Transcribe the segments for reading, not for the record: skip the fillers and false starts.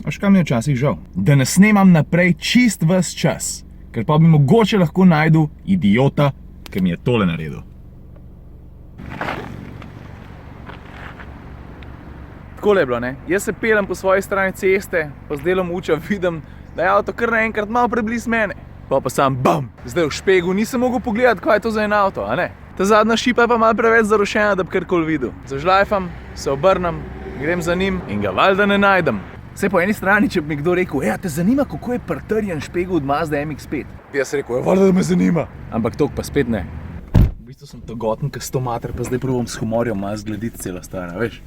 Veš, kam je včasih žal? Da ne snemam naprej čist ves čas, ker pa bi mogoče lahko najdu idiota, ki mi je tole naredil. Takole je bilo, ne? Jaz se pelem po svoji strani ceste, pa z delom uča vidim, da je avto kar naenkrat malo preblizu mene. Pa sam bam! Zdaj v špegu nisem mogel pogledati, kaj je to za en avto, a ne? Ta zadnja šipa je pa malo preveč zarušena, da bi karkoli videl. Zažlajfam, se obrnem, grem za njim in ga valjda ne najdem. Vse po eni strani, če bi mi kdo rekel, te zanima, kako je pritrjen špegu od Mazda MX-5. Jaz rekel, valjda, da me zanima. Ampak tok pa spet ne. V bistvu sem togoten, ka 100 mater, pa zdaj probam s humorjem malo zglediti celo stara, veš?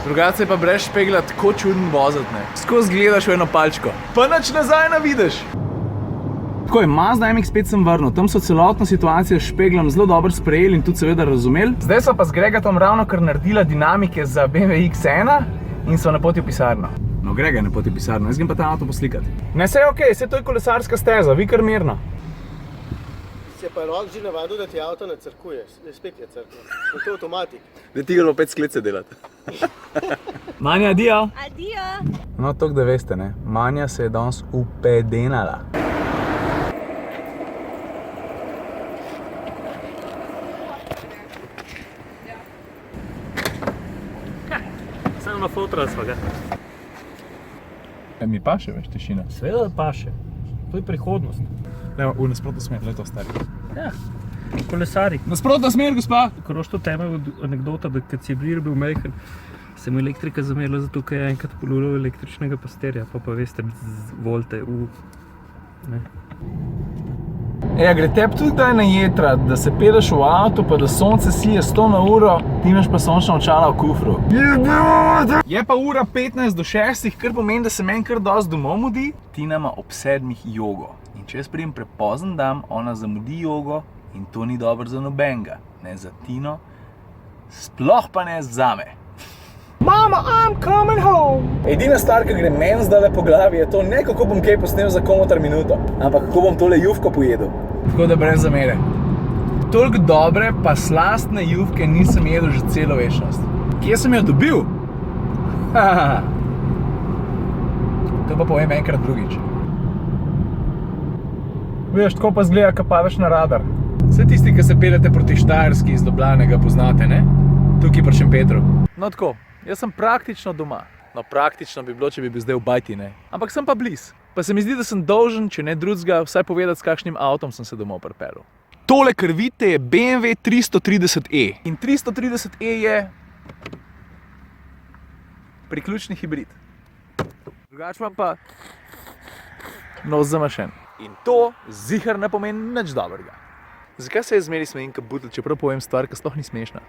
Drugače je pa brez špegla tako čuden voziti, ne. Skozi gledaš v eno palčko, pa nič nazaj ne vidiš. Tako je, Mazda MX-5 sem vrnil, tam so celotno situacijo s špeglom zelo dobro sprejeli in tudi seveda razumeli. Zdaj so pa z Gregatom ravno kar naredila dinamike za BMW X1 in so na poti v pisarno. No, Grega je na poti v pisarno, jaz grem pa ta avto poslikati. Ne, saj je okej, saj to je kolesarska steza, vi kar mirno. Se pa rok že navadil, da ti avto ne crkuje, spet je crkno. Je to avtomatik. Da ti ga opet sklece delati. Manja, adijo! Adijo! No, toliko da veste, ne, Manja se je danes upedenala. Samo na fotra sva ga. Mi paše, veš, tišina. Seveda paše. To je prihodnost. Levo, v nasprotno smer, le to stari. Ja, kolesari. Nasprotno smer, gospa! Korošto tema je anekdota, da kad si je bil majhen, se mu elektrika zamela zato, ker je enkrat polulil električnega pastirja, pa veste, volte ne. Ja, gre tebi tudi kdaj na jetra, da se peleš v avto, pa da sonce sije 100 na uro, ti imaš pa sončna očala v kufru. Je pa ura 15 do 6, kar pomeni, da se meni kar dosti domov mudi. Tina ima ob 7 jogo. In če jaz pridem prepozen dan, ona zamudi jogo in to ni dobro za nobenega. Ne za Tino, sploh pa ne zame. Mama, I'm coming home! Edina stvar, ki gre meni zdajle po glavi, je to ne kako bom kaj posnel za komotar minuto, ampak kako bom tole jufko pojedel. Tako da brez zamere. Toliko dobre pa slastne jufke nisem jedel že celo večnost. Kje sem jo dobil? To pa povem enkrat drugič. Veš, tako pa zgleda, ko padeš na radar. Vse tisti, ki se peljete proti Štajerski iz Ljubljane, poznate, ne? Tukaj pri Šempetru. No tako, jaz sem praktično doma. No, praktično bi bilo, če bi bil zdaj v bajti, ne? Ampak sem pa bliz. Pa se mi zdi, da sem dolžen, če ne drugega, vsaj povedati, s kakšnim avtom sem se domov pripeljal. Tole, kar vidite, je BMW 330e. In 330e je priključni hibrid. Drugač imam pa nos zamašen. In to ziher ne pomeni nič dobrega. Zakaj se jaz zmeri smejim kot butl, čeprav povem stvar, ki sploh ni smešna?